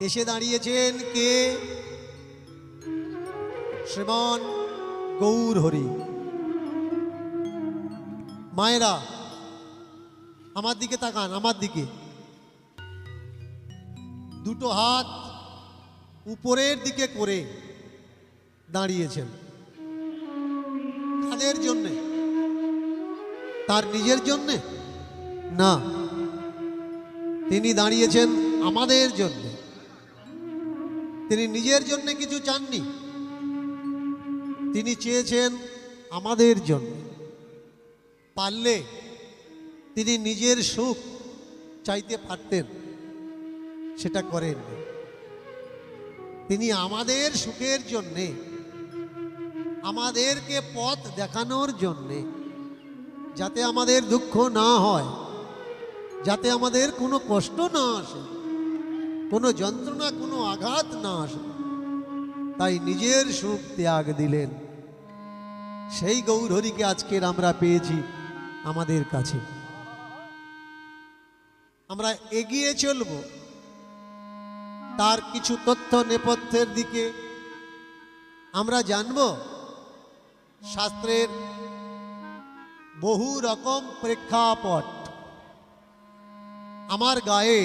এসে দাঁড়িয়েছেন কে? শ্রীমান গৌর হরি। মায়েরা আমার দিকে তাকান, আমার দিকে। দুটো হাত উপরের দিকে করে দাঁড়িয়েছেন। কাদের জন্যে? তার নিজের জন্যে না, তিনি দাঁড়িয়েছেন আমাদের জন্য। তিনি নিজের জন্য কিছু চাননি, তিনি চেয়েছেন আমাদের জন্য। পারলে তিনি নিজের সুখ চাইতে পারতেন, সেটা করেন। তিনি আমাদের সুখের জন্যে, আমাদেরকে পথ দেখানোর জন্যে, যাতে আমাদের দুঃখ না হয়, যাতে আমাদের কোনো কষ্ট না আসে, কোনো যন্ত্রণা, কোনো আঘাত না আসে, তাই নিজের সুখ ত্যাগ দিলেন। সেই গৌরহরিকে আজকের আমরা পেয়েছি আমাদের কাছে। আমরা এগিয়ে চলব, তার কিছু তথ্য নেপথ্যের দিকে আমরা জানব। শাস্ত্রের বহু রকম প্রেক্ষাপট, আমার গায়ে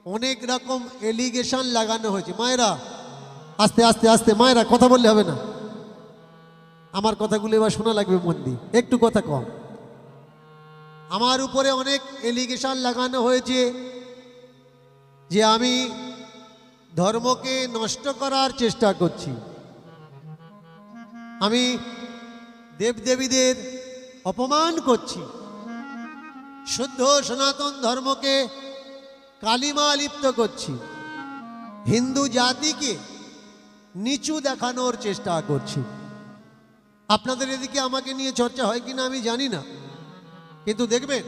অনেক রকম এলিগেশন লাগানো হয়েছে। মায়েরা আস্তে আস্তে আস্তে, মায়েরা কথা বললে হবে না, আমার কথাগুলো এবার শোনা লাগবে মন দিয়ে, একটু কথা কম। আমার উপরে অনেক এলিগেশন লাগানো হয়েছে যে আমি ধর্মকে নষ্ট করার চেষ্টা করছি, আমি দেবদেবীদের অপমান করছি, শুদ্ধ সনাতন ধর্মকে কালিমা লিপ্ত করছি, হিন্দু জাতিকে নিচু দেখানোর চেষ্টা করছি। আপনাদের এদিকে আমাকে নিয়ে চর্চা হয় কিনা আমি জানি না, কিন্তু দেখবেন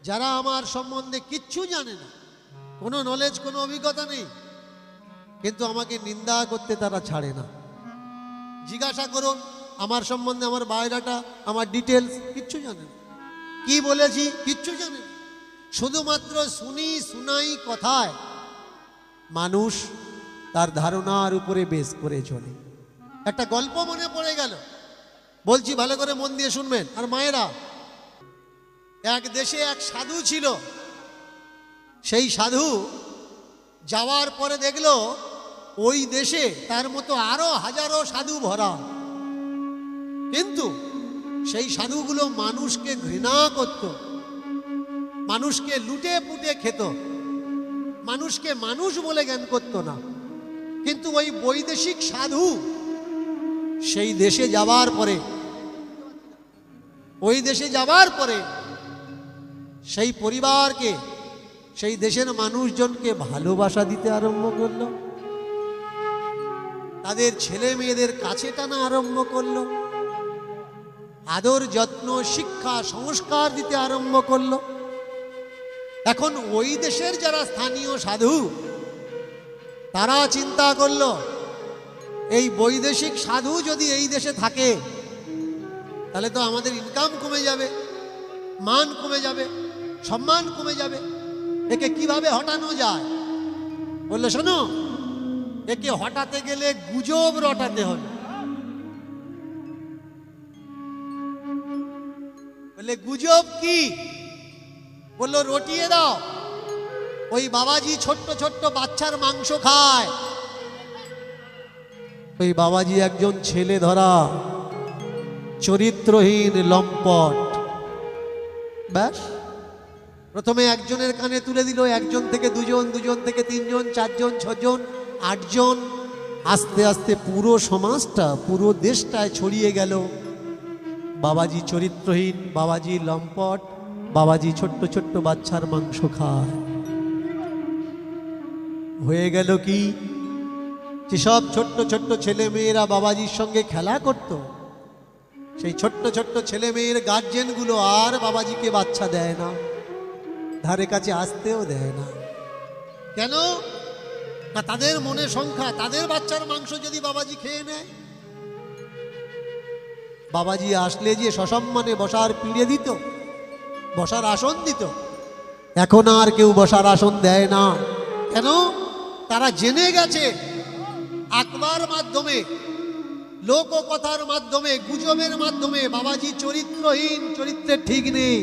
যারা আমার সম্বন্ধে কিচ্ছু জানে না, কোনো নলেজ, কোনো অভিজ্ঞতা নেই, কিন্তু আমাকে নিন্দা করতে তারা ছাড়ে না। জিজ্ঞাসা করুন আমার সম্বন্ধে, আমার বায়োডাটা, আমার ডিটেলস কিচ্ছু জানে না, কি বলেছি কিচ্ছু জানে না। শুধুমাত্র শুনি শুনাই কথায় মানুষ তার ধারণার উপরে বেস করে চলে। একটা গল্প মনে পড়ে গেল, বলছি ভালো করে মন দিয়ে শুনবেন। আর মায়েরা, এক দেশে এক সাধু ছিল। সেই সাধু যাওয়ার পরে দেখলো ওই দেশে তার মতো আরো হাজারো সাধু ভরা, কিন্তু সেই সাধুগুলো মানুষকে ঘৃণা করত, মানুষকে লুটে পুটে খেত, মানুষকে মানুষ বলে জ্ঞান করত না। কিন্তু ওই বৈদেশিক সাধু সেই দেশে যাওয়ার পরে, ওই দেশে যাওয়ার পরে সেই পরিবারকে, সেই দেশের মানুষজনকে ভালোবাসা দিতে আরম্ভ করলো, তাদের ছেলে মেয়েদের কাছে টানা আরম্ভ করলো, আদর যত্ন শিক্ষা সংস্কার দিতে আরম্ভ করলো। এখন ওই দেশের যারা স্থানীয় সাধু, তারা চিন্তা করলো এই বৈদেশিক সাধু যদি এই দেশে থাকে তাহলে তো আমাদের ইনকাম কমে যাবে, মান কমে যাবে, সম্মান কমে যাবে, একে কিভাবে হটানো যায়? বললো শোনো, একে হটাতে গেলে গুজব রটাতে হবে। বললে গুজব কি? বললো রটিয়ে দাও। ওই বাবাজি ছোট্ট ছোট্ট বাচ্চার মাংস খায়। ওই বাবাজি একজন ছেলে ধরা চরিত্রহীন লম্পট। ব্যাস, প্রথমে একজনের কানে তুলে দিল, একজন থেকে দুজন, দুজন থেকে তিনজন, চারজন, ছজন, আটজন, আস্তে আস্তে পুরো সমাজটা, পুরো দেশটায় ছড়িয়ে গেল বাবাজি চরিত্রহীন, বাবাজি লম্পট, বাবাজি ছোট্ট ছোট্ট বাচ্চার মাংস খায়। হয়ে গেল কি, যেসব ছোট্ট ছোট্ট ছেলে মেয়েরা বাবাজির সঙ্গে খেলা করত, সেই ছোট্ট ছোট্ট ছেলে মেয়ের গার্জেনগুলো আর বাবাজিকে বাচ্চা দেয় না, ধারে কাছে আসতেও দেয় না। কেন না, তাদের মনে সংখ্যা, তাদের বাচ্চার মাংস যদি বাবাজি খেয়ে নেয়, বাবাজি আসলে যে সসম্মানে বসার পিঁড়ে দিত, বসার আসন দিত, এখন আর কেউ বসার আসন দেয় না। কেন? তারা জেনে গেছে আঁকবার মাধ্যমে, লোককথার মাধ্যমে, গুজবের মাধ্যমে বাবাজি চরিত্রহীন, চরিত্রের ঠিক নেই।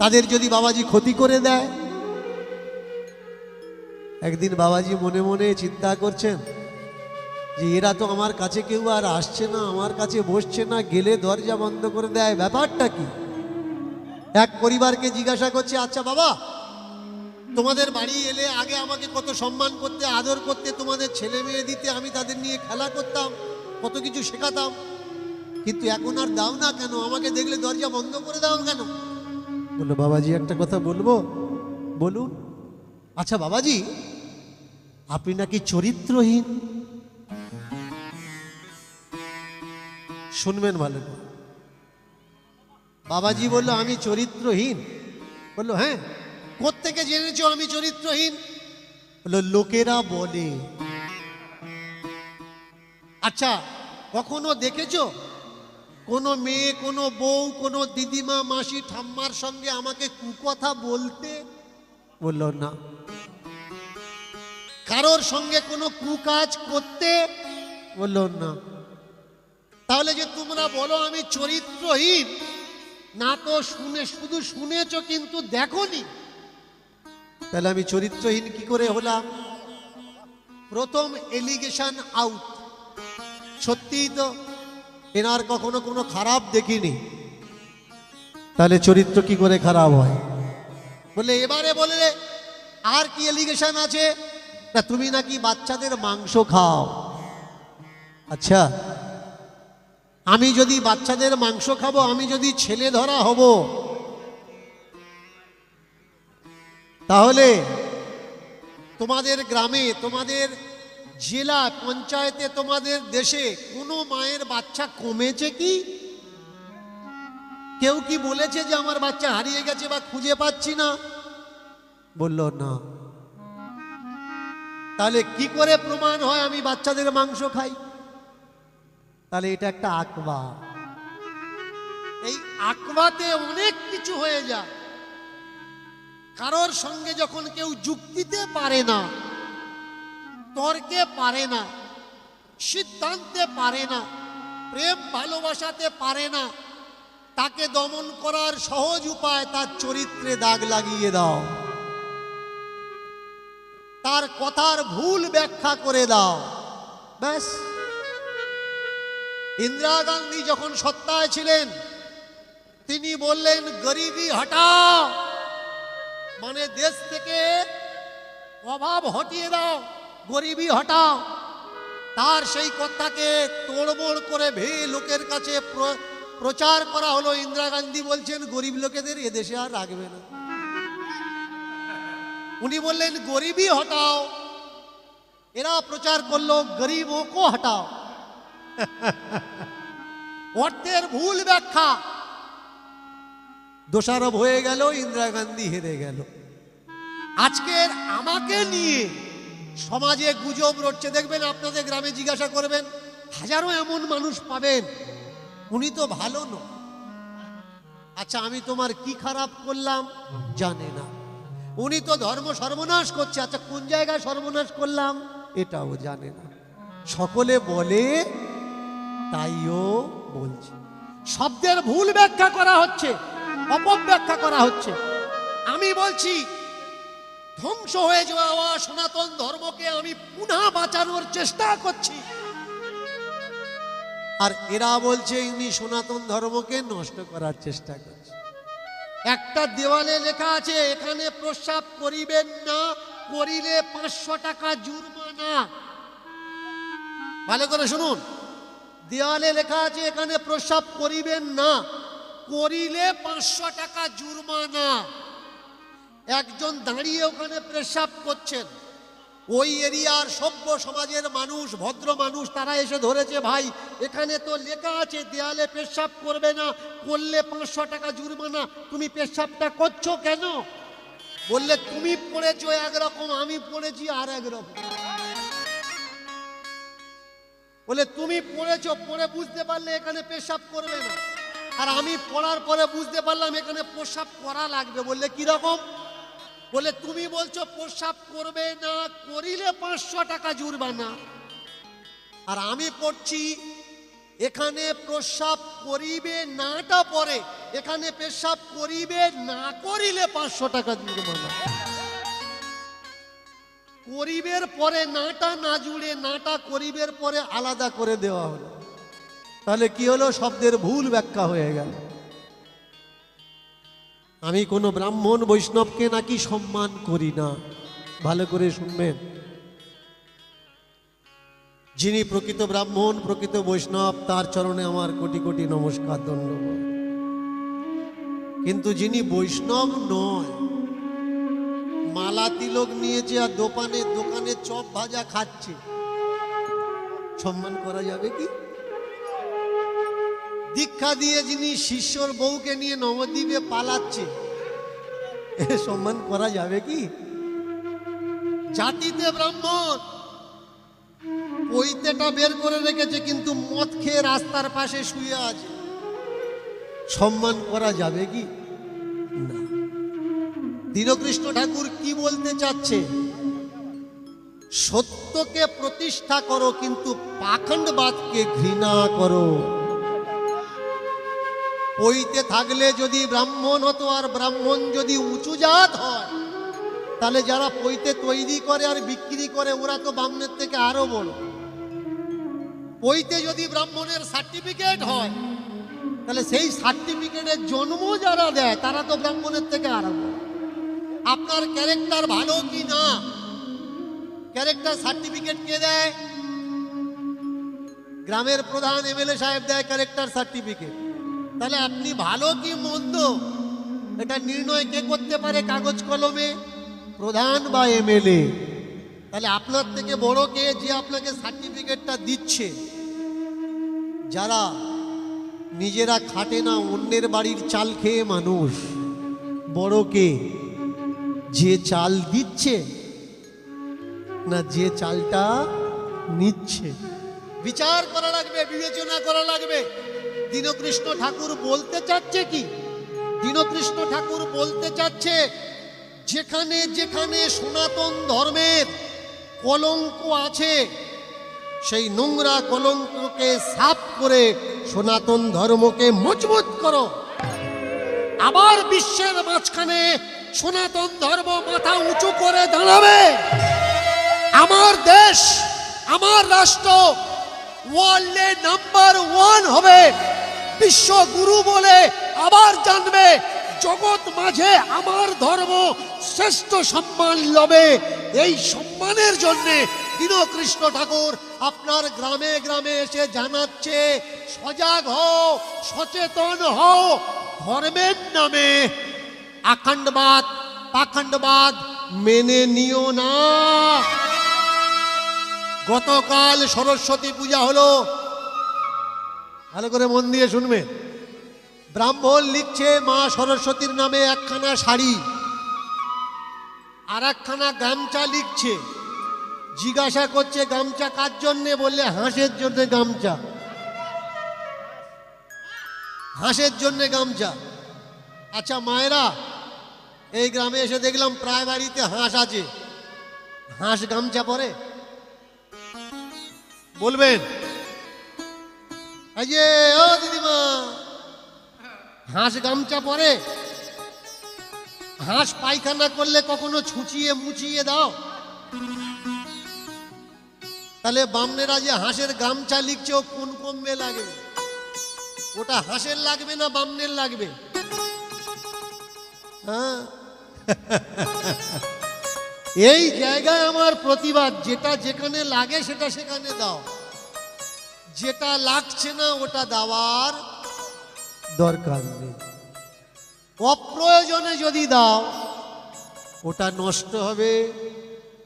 তাদের যদি বাবাজি ক্ষতি করে দেয়। একদিন বাবাজি মনে মনে চিন্তা করছেন যে এরা তো আমার কাছে কেউ আর আসছে না, আমার কাছে বসছে না, গেলে দরজা বন্ধ করে দেয়, ব্যাপারটা কি? এক পরিবারকে জিজ্ঞাসা করছে, আচ্ছা বাবা, তোমাদের বাড়ি এলে আগে আমাকে কত সম্মান করতে, আদর করতে, তোমাদের ছেলে মেয়ে দিতে, আমি তাদের নিয়ে খেলা করতাম, কত কিছু শেখাতাম, কিন্তু এখন আর দাও না কেন? আমাকে দেখলে দরজা বন্ধ করে দাও কেন? বললো, বাবাজি একটা কথা বলবো? বলুন। আচ্ছা বাবাজি, আপনি নাকি চরিত্রহীন। শুনবেন ভালো করে। বাবাজি বলল, আমি চরিত্রহীন? বললো, হ্যাঁ। কোত্থেকে জেনেছো আমি চরিত্রহীন? বললো, লোকেরা বলে। আচ্ছা, কখনো দেখেছো কোনো মেয়ে, কোনো বউ, কোনো দিদিমা, মাসি, ঠাম্মার সঙ্গে আমাকে কুকথা বলতে? বললো, না। কারোর সঙ্গে কোনো কুকাজ করতে? বললো, না। তাহলে যে তোমরা বলো আমি চরিত্রহীন, না তো শুধু শুনেছো কিন্তু দেখোনি, তাহলে আমি চরিত্রহীন কি করে হলাম? প্রথম এলিগেশন আউট। সত্যিই তো এনার কখনো কোনো খারাপ দেখিনি, তাহলে চরিত্র কি করে খারাপ হয়? বলে, এবারে বলে আর কি এলিগেশন আছে? না, তুমি নাকি বাচ্চাদের মাংস খাও। আচ্ছা, আমি যদি বাচ্চাদের মাংস খাবো, আমি যদি ছেলে ধরা হব, তাহলে তোমাদের গ্রামে, তোমাদের জেলা পঞ্চায়েতে, তোমাদের দেশে কোনো মায়ের বাচ্চা কমেছে কি? কেউ কি বলেছে যে আমার বাচ্চা হারিয়ে গেছে বা খুঁজে পাচ্ছি না? বলল, না। তাহলে কি করে প্রমাণ হয় আমি বাচ্চাদের মাংস খাই? তাহলে এটা একটা আকবা। এই আকবাতে অনেক কিছু হয়ে যায়। কারোর সঙ্গে যখন কেউ যুক্তিতে পারে না, তর্কে পারে না, সিদ্ধান্তে পারে না, প্রেম ভালোবাসাতে পারে না, তাকে দমন করার সহজ উপায় তার চরিত্রে দাগ লাগিয়ে দাও, তার কথার ভুল ব্যাখ্যা করে দাও, ব্যাস। ইন্দিরা গান্ধী যখন সত্তায় ছিলেন, তিনি বললেন গরিবি হটাও, মানে দেশ থেকে অভাব হটিয়ে দাও, গরিবি হটাও। তার সেই কথাকে তোড়মোড় করে লোকের কাছে প্রচার করা হলো। ইন্দিরা গান্ধী বলছেন গরিব লোকেদের এদেশে আর রাখবে না। উনি বললেন গরিবি হটাও, এরা প্রচার করলো গরিবও কো হটাও। অর্থের ভুল ব্যাখ্যা, দোষারোপ হয়ে গেল, ইন্দিরা গান্ধী হেরে গেল। আজকের আমাকে নিয়ে সমাজে গুজব রটছে, দেখবেন আপনাদের গ্রামে জিজ্ঞাসা করবেন, হাজারো এমন মানুষ পাবেন, উনি তো ভালো নয়। আচ্ছা, আমি তোমার কি খারাপ করলাম? জানে না। উনি তো ধর্ম সর্বনাশ করছে। আচ্ছা, কোন জায়গায় সর্বনাশ করলাম? এটাও জানে না। সকলে বলে, তাইও বলছে। শব্দের ভুল ব্যাখ্যা করা হচ্ছে, অপব্যাখ্যা করা হচ্ছে। আমি বলছি, ধ্বংস হয়ে যাওয়া সনাতন ধর্মকে আমি পুনঃ বাঁচানোর চেষ্টা করছি, আর এরা বলছে ইনি সনাতন ধর্মকে নষ্ট করার চেষ্টা করছে। একটা দেওয়ালে লেখা আছে, এখানে প্রস্রাব করিবেন না, করিলে 500 টাকা জুরমানা। ভালো করে শুনুন, দেওয়ালে লেখা আছে এখানে প্রস্রাব করিবেন না, করিলে 500 টাকা জুরমানা। একজন দাঁড়িয়ে ওখানে প্রস্রাব করছেন, ওই এরিয়ার সভ্য সমাজের মানুষ, ভদ্র মানুষ, তারা এসে ধরেছে, ভাই এখানে তো লেখা আছে দেয়ালে পেশাব করবে না, করলে 500 টাকা জুরমানা, তুমি পেশাবটা করছো কেন? বললে, তুমি পড়েছো একরকম, আমি পড়েছি আর একরকম। বলে, তুমি পড়েছো, পড়ে বুঝতে পারলে এখানে পেশাব করবে না, আর আমি পড়ার পরে বুঝতে পারলাম এখানে প্রস্রাব করা লাগবে। বললে, কিরকম? বলে তুমি বলছো প্রস্রাব করবে না, করিলে 500 টাকা জুরমানা। আর আমি পড়ছি এখানে প্রস্রাব করিবে নাটা পরে, এখানে পেশাব করিবে না করিলে 500 টাকা জুরমানা। করিবের পরে নাটা না জুড়ে নাটা করিবের পরে আলাদা করে দেওয়া হলো। তাহলে কি হলো? শব্দের ভুল ব্যাখ্যা হয়ে গেল। আমি কোনো ব্রাহ্মণ বৈষ্ণবকে নাকি সম্মান করি না। ভালো করে শুনবেন, যিনি প্রকৃত ব্রাহ্মণ প্রকৃত বৈষ্ণব তার চরণে আমার কোটি কোটি নমস্কার ধন্যবাদ। কিন্তু যিনি বৈষ্ণব নয়, মালা তিলক নিয়েছে আর দোকানে চপ ভাজা খাচ্ছে, সম্মান করা যাবে কি? দীক্ষা দিয়ে যিনি শিষ্যর বউকে নিয়ে নবদ্বীপে পালাচ্ছে, সম্মান করা যাবে কি? জাতিতে ব্রাহ্মণ, পৈতেটা বের করে রেখেছে কিন্তু মদ খেয়ে রাস্তার পাশে শুয়ে আছে, সম্মান করা যাবে কি? না। দীনকৃষ্ণ ঠাকুর কি বলতে চাচ্ছে? সত্যকে প্রতিষ্ঠা করো কিন্তু পাখণ্ডবাদকে ঘৃণা করো। পৈতে থাকলে যদি ব্রাহ্মণ হতো, আর ব্রাহ্মণ যদি উঁচু জাত হয়, তাহলে যারা পৈতে তৈরি করে আর বিক্রি করে ওরা তো ব্রাহ্মণের থেকে আরো বড়। পৈতে যদি ব্রাহ্মণের সার্টিফিকেট হয়, তাহলে সেই সার্টিফিকেটের জন্ম যারা দেয় তারা তো ব্রাহ্মণের থেকে আরো বড়। আপনার ক্যারেক্টার ভালো কি না, ক্যারেক্টার সার্টিফিকেট কে দেয়? গ্রামের প্রধান এমএলএ সাহেব দেয় ক্যারেক্টার সার্টিফিকেট। তাহলে আপনি ভালো কি মন্দ এটা নির্ণয় কে করতে পারে? কাগজ কলমে প্রধান বা এমএলএ। তাহলে আপনার থেকে বড় কে, যে আপনাকে সার্টিফিকেটটা দিচ্ছে? যারা নিজেরা খাটে না, অন্যের বাড়ির চাল খেয়ে মানুষ, বড় কে? যে চাল দিচ্ছে না যে চালটা নিচ্ছে? বিচার করা লাগবে, বিবেচনা করা লাগবে। দীনকৃষ্ণ ঠাকুর বলতে চাচ্ছে কি? দীনকৃষ্ণ ঠাকুর বলতে চাচ্ছে যেখানে যেখানে সনাতন ধর্মের কলঙ্ক আছে, সেই নোংরা কলঙ্ককে সাফ করে সনাতন ধর্মকে মজবুত করো। আবার বিশ্বের মাঝখানে সনাতন ধর্ম মাথা উঁচু করে দাঁড়াবে। আমার দেশ, আমার রাষ্ট্র ওয়ার্ল্ডে নাম্বার 1 হবে, বিশ্বগুরু বলে আবার জানবে। জগৎ মাঝে আমার ধর্ম শ্রেষ্ঠ সম্মান লবে। এই সম্মানের জন্য দীনকৃষ্ণ ঠাকুর আপনার গ্রামে গ্রামে এসে জানাচ্ছে, সজাগ হও, সচেতন হও। ধর্মের নামে আখণ্ডবাদ পাখণ্ডবাদ মেনে নিও না। গতকাল সরস্বতী পূজা হলো, ভালো করে মন দিয়ে শুনবে। ব্রাহ্মণ লিখছে মা সরস্বতীর নামে একখানা শাড়ি আর একখানা গামছা লিখছে। জিজ্ঞাসা করছে গামছা কার জন্যে? বললে হাঁসের জন্য গামছা, হাঁসের জন্য গামছা। আচ্ছা মায়েরা, এই গ্রামে এসে দেখলাম প্রায় বাড়িতে হাঁস আছে, হাঁস গামছা পরে? বলবেন? এই যে ও দিদিমা, হাঁস গামছা পরে? হাঁস পায়খানা করলে কখনো ছুঁচিয়ে মুচিয়ে দাও? তাহলে বামনেরা যে হাঁসের গামছা লিখছে, ও কোন কমবে লাগবে? ওটা হাঁসের লাগবে না বামনের লাগবে? হ্যাঁ, এই জায়গায় আমার প্রতিবাদ। যেটা যেখানে লাগে সেটা সেখানে দাও, যেটা লাগছে না ওটা দেওয়ার দরকার নেই। অপ্রয়োজনে যদি দাও ওটা নষ্ট হবে,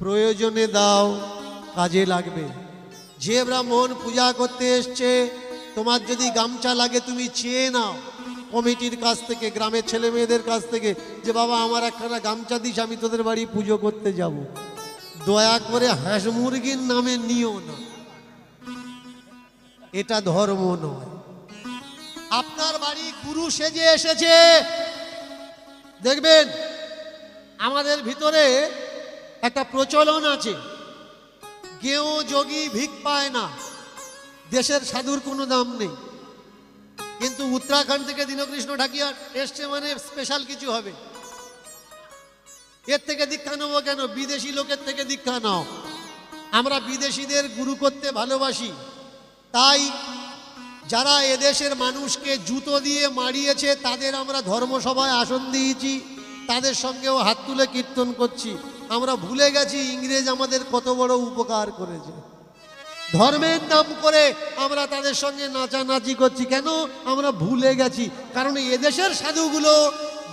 প্রয়োজনে দাও কাজে লাগবে। যে ব্রাহ্মণ পূজা করতে এসছে, তোমার যদি গামছা লাগে তুমি চেয়ে নাও কমিটির কাছ থেকে, গ্রামের ছেলে মেয়েদের কাছ থেকে, যে বাবা আমার একখানা গামছা দিস, আমি তোদের বাড়ি পুজো করতে যাব। দয়া করে হাঁস মুরগির নামে নিও না, এটা ধর্ম নয়। আপনার বাড়ি গুরু সেজে এসেছে, দেখবেন আমাদের ভিতরে একটা প্রচলন আছে, গেঁয়ো যোগী ভিক পায় না, দেশের সাধুর কোনো দাম নেই। কিন্তু উত্তরাখণ্ড থেকে দীনকৃষ্ণ ঢাকিয়া এসছে মানে স্পেশাল কিছু হবে। এর থেকে দীক্ষা নেবো কেন? বিদেশি লোকের থেকে দীক্ষা নাও। আমরা বিদেশিদের গুরু করতে ভালোবাসি, তাই যারা এদেশের মানুষকে জুতো দিয়ে মারিয়েছে তাদের আমরা ধর্মসভায় আসন দিয়েছি, তাদের সঙ্গেও হাত তুলে কীর্তন করছি। আমরা ভুলে গেছি ইংরেজ আমাদের কত বড় উপকার করেছে। ধর্মের নাম করে আমরা তাদের সঙ্গে নাচানাচি করছি কেন? আমরা ভুলে গেছি। কারণ এদেশের সাধুগুলো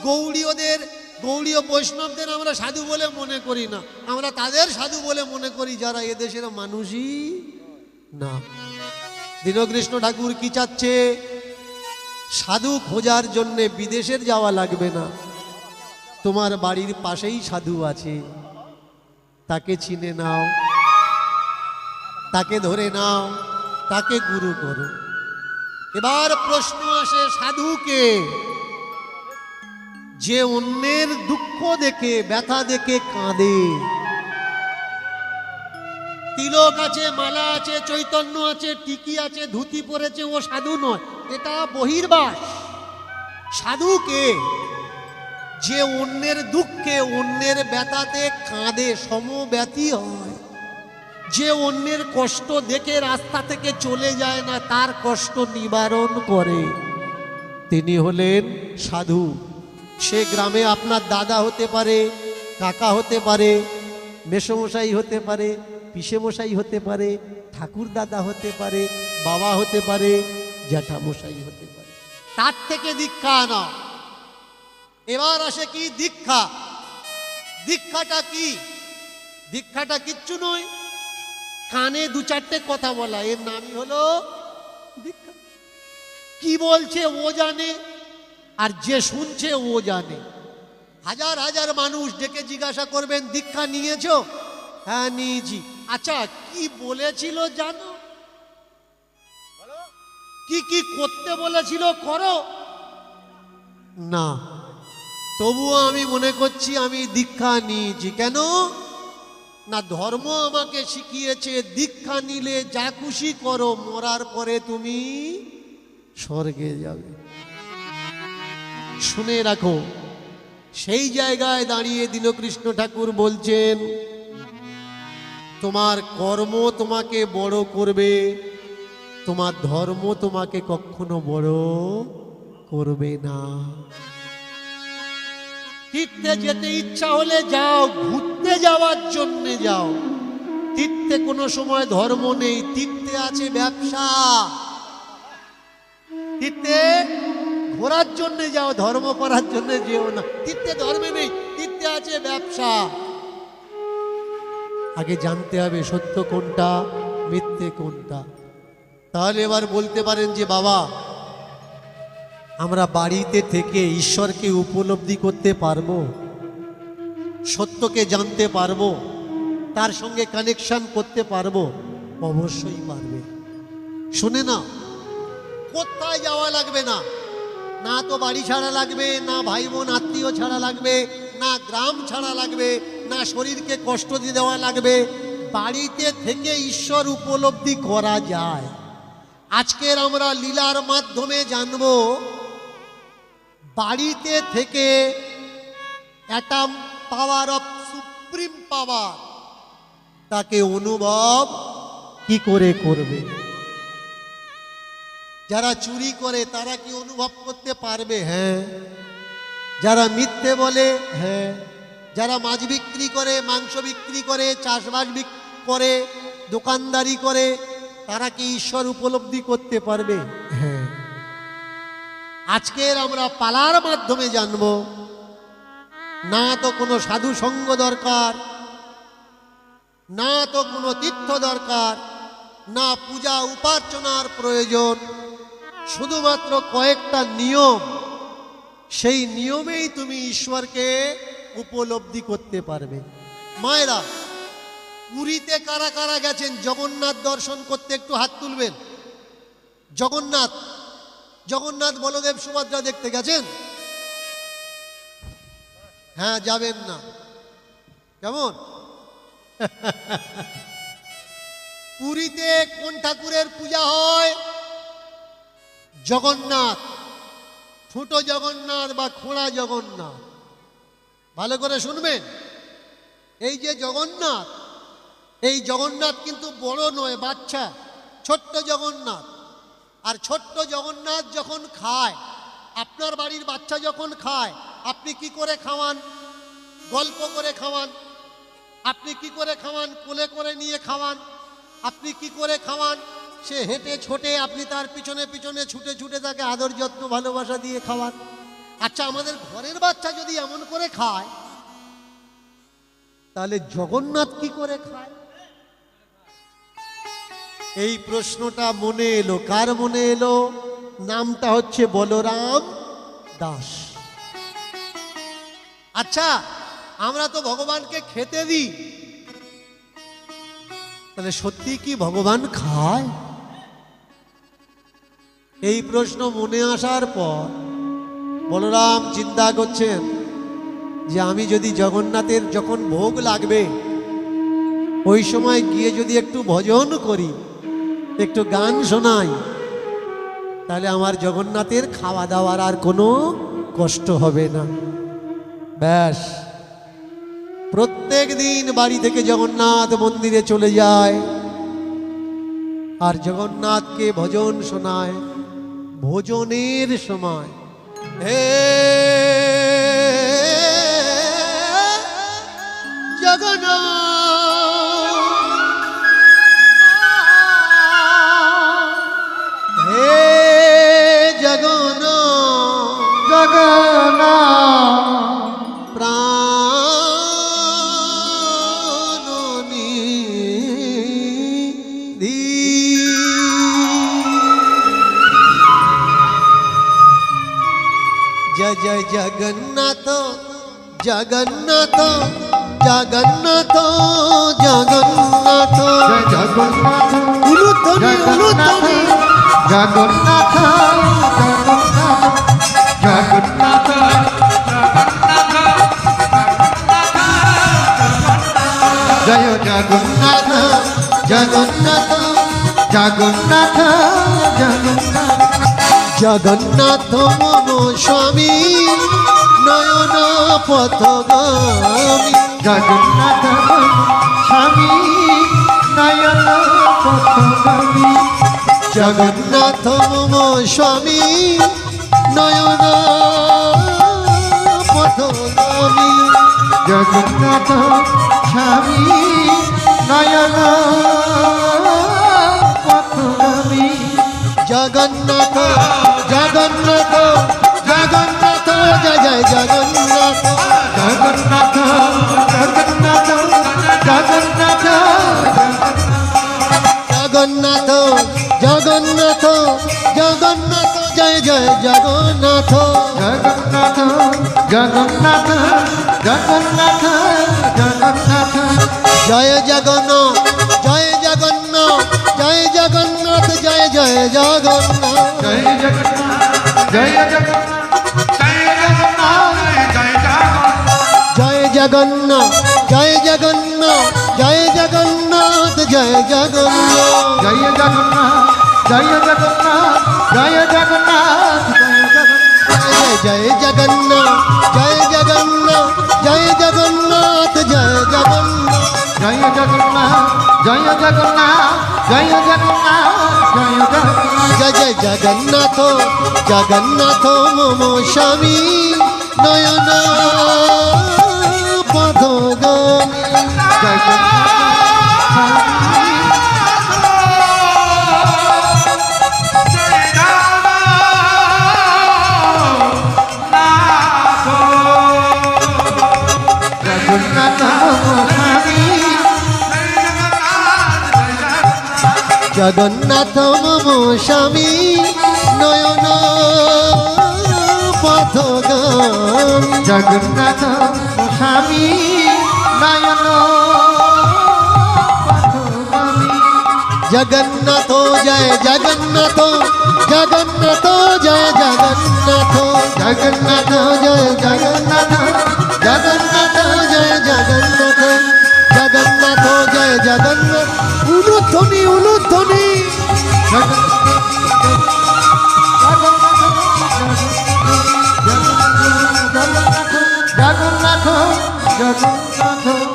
গৌড়ীয় বৈষ্ণবদের আমরা সাধু বলে মনে করি না, আমরা তাদের সাধু বলে মনে করি যারা এদেশের মানুষই না। দীনকৃষ্ণ ঠাকুর কি চাচ্ছে? সাধু খোঁজার জন্য বিদেশের যাওয়া লাগবে না, তোমার বাড়ির পাশেই সাধু আছে, তাকে চিনে নাও, তাকে ধরে নাও, তাকে গুরু করো। এবার প্রশ্ন আসে, সাধুকে যে অন্যের দুঃখ দেখে ব্যথা দেখে কাঁদে, তিলক আছে, মালা আছে, চৈতন্য আছে, টিকি আছে, ধুতি পরেছে, ও সাধু নয়, এটা বহির্বাস। সাধুকে যে অন্যের দুঃখে অন্যের ব্যথাতে কাঁদে, সমব্যথী হয়, যে অন্যের কষ্ট দেখে রাস্তা থেকে চলে যায় না, তার কষ্ট নিবারণ করে, তিনি হলেন সাধু। সে গ্রামে আপনার দাদা হতে পারে, কাকা হতে পারে, মেসমশাই হতে পারে, পিসেমশাই হতে পারে, ঠাকুর দাদা হতে পারে, বাবা হতে পারে, জ্যাঠামশাই হতে পারে, তার থেকে দীক্ষা আনা। এবার আসে কি দীক্ষা? দীক্ষাটা কি? দীক্ষাটা কিচ্ছু নয়, কানে দু চারটে কথা বলা, এর নামই হলো দীক্ষা। কি বলছে ও জানে, আর যে শুনছে ও জানে। হাজার হাজার মানুষ ডেকে জিজ্ঞাসা করবেন, দীক্ষা নিয়েছো? হ্যাঁ নিয়েছি। আচ্ছা কি বলেছিল জানো? কি কি করতে বলেছিল করো? না। তবুও আমি মনে করছি আমি দীক্ষা নিয়েছি। কেন? না, ধর্ম আমাকে শিখিয়েছে দীক্ষা নিলে যা খুশি করো, মরার পরে তুমি স্বর্গে যাবে। শুনে রাখো, সেই জায়গায় দাঁড়িয়ে দীনকৃষ্ণ ঠাকুর বলছেন, তোমার কর্ম তোমাকে বড় করবে, তোমার ধর্ম তোমাকে কখনো বড় করবে না। তীর্থে যেতে ইচ্ছা হলে যাও, ঘুরতে যাওয়ার জন্য যাও। তীর্থে কোনো সময় ধর্ম নেই, তীর্থে আছে ব্যবসা। তীর্থে ঘোরার জন্য যাও, ধর্ম করার জন্য যেও না। তীর্থে ধর্মে নেই, তীর্থে আছে ব্যবসা। আগে জানতে হবে সত্য কোনটা, মিথ্যে কোনটা। তাহলে এবার বলতে পারেন যে বাবা, আমরা বাড়িতে থেকে ঈশ্বরকে উপলব্ধি করতে পারবো, সত্যকে জানতে পারবো, তার সঙ্গে কানেকশন করতে পারবো? অবশ্যই পারবে। শুনে না, কোথায় যাওয়া লাগবে না, না তো বাড়ি ছাড়া লাগবে, না ভাই বোন আত্মীয় ছাড়া লাগবে, না গ্রাম ছাড়া লাগবে, না শরীরকে কষ্ট দিয়ে দেওয়া লাগবে। বাড়িতে থেকে ঈশ্বর উপলব্ধি করা যায়। আজকের আমরা লীলার মাধ্যমে জানবো, বাড়িতে থেকে অ্যাটম পাওয়ার অফ সুপ্রিম পাওয়ার তাকে অনুভব কি করে করবে? যারা চুরি করে তারা কি অনুভব করতে পারবে? হ্যাঁ। যারা মিথ্যে বলে? হ্যাঁ। যারা মাছ বিক্রি করে, মাংস বিক্রি করে, চাষবাস করে, দোকানদারি করে, তারা কি ঈশ্বর উপলব্ধি করতে পারবে? হ্যাঁ। আজকের আমরা পালার মাধ্যমে জানবো, না তো কোনো সাধু সঙ্গ দরকার, না তো কোনো তীর্থ দরকার, না পূজা উপার্চনার প্রয়োজন, শুধুমাত্র কয়েকটা নিয়ম। সেই নিয়মেই তুমি ঈশ্বরকে উপলব্ধি করতে পারবে। মায়েরা, পুরীতে কারা কারা গেছেন জগন্নাথ দর্শন করতে? একটু হাত তুলবেন। জগন্নাথ বলদেব সুভদ্রা দেখতে গেছেন? হ্যাঁ, যাবেন না। কেমন? পুরীতে কোন ঠাকুরের পূজা হয়? জগন্নাথ। ছোট জগন্নাথ বা খোঁড়া জগন্নাথ। ভালো করে শুনবেন, এই যে জগন্নাথ, এই জগন্নাথ কিন্তু বড় নয়, বাচ্চা, ছোট্ট জগন্নাথ। আর ছোট্ট জগন্নাথ যখন খায়, আপনার বাড়ির বাচ্চা যখন খায়, আপনি কি করে খাওয়ান? গল্প করে খাওয়ান। আপনি কি করে খাওয়ান? কোলে করে নিয়ে খাওয়ান। আপনি কি করে খাওয়ান? সে হেঁটে ছোটে, আপনি তার পিছনে পিছনে ছুটে ছুটে তাকে আদর যত্ন ভালোবাসা দিয়ে খাওয়ান। আচ্ছা, আমাদের ঘরের বাচ্চা যদি এমন করে খায়, তাহলে জগন্নাথ কি করে খায়? এই প্রশ্নটা মনে এলো। কার মনে এলো? নামটা হচ্ছে বলরাম দাস। আচ্ছা, আমরা তো ভগবানকে খেতে দিই, তাহলে সত্যি কি ভগবান খায়? এই প্রশ্ন মনে আসার পর বলরাম চিন্তা করছেন যে আমি যদি জগন্নাথের যখন ভোগ লাগবে, ওই সময় গিয়ে যদি একটু ভজন করি, একটু গান শোনাই, তাহলে আমার জগন্নাথের খাওয়া দাওয়ার আর কোনো কষ্ট হবে না। ব্যাস, প্রত্যেক দিন বাড়ি থেকে জগন্নাথ মন্দিরে চলে যায় আর জগন্নাথকে ভজন শোনায় ভোজনের সময়। হে জগন্নাথ, হে জগন্নাথ, জগন্নাথ প্রাণনিধি। জয় জয় জগন্নাথ, জগন্নাথ, জগন্নাথ, জগন্নাথ, জগন্নাথ, উলুধ্বনি, উলুধ্বনি। জগন্নাথ, জগন্নাথ, জয় জগন্নাথ, জগন্নাথ, জগন্নাথ, জগন্নাথ, জগন্নাথ মম স্বামী নয়ন পথগামী। জগন্নাথ স্বামী নয়ন পথগামী। জগন্নাথ মম স্বামী নয়ন পথগামী। জগন্নাথ স্বামী নয়ন পথগামী। জগন্নাথ, জগন্নাথ, জগন্নাথ, জয় জয় জগন্নাথ। জগন্নাথ, জগন্নাথ, জগন্নাথ, জগন্নাথ, জগন্নাথ, জগন্নাথ, জয় জয় জগন্নাথ। জগন্নাথ, জগন্নাথ, জগন্নাথ, জগন্নাথ, জয় জগন্নাথ, জয় জগন্নাথ, জয় জগন্নাথ, জয় জয় জগন্নাথ। জয় জগন্নাথ, জয় জগন্নাথ, জয় জগন্নাথ, জয় জগন্নাথ, জয় জগন্নাথ, জয় জগন্নাথ, জয় জগন্নাথ। জয় জগন্নাথ, জয় জগন্নাথ, জয় জগন্নাথ, জয় জগন্নাথ, জয় জগন্নাথ, জয় জগন্নাথ, জয় জগন্নাথ, জয় জগন্নাথ। জয় জগন্নাথ, জয় জগন্নাথ, জয় জগন্নাথ, জয় জগন্নাথ। জয় জয় জগন্নাথ, জগন্নাথ মম স্বামী নয়ন পথগামী। জগন্নাথ মম স্বামী নয়ন পথগামী। জগন্নাথ স্বামী নয়ন পথগামী। জগন্নাথ জয় জগন্নাথ, জগন্নাথ জয় জগন্নাথ, জগন্নাথ, জয় জগন্নাথ, জগন্নাথ জয় জগন্নাথ জগন্নাথ জয় জগন্নাথ উলুধ্বনি উলুধ্বনি জগন্নাথ জগন্নাথ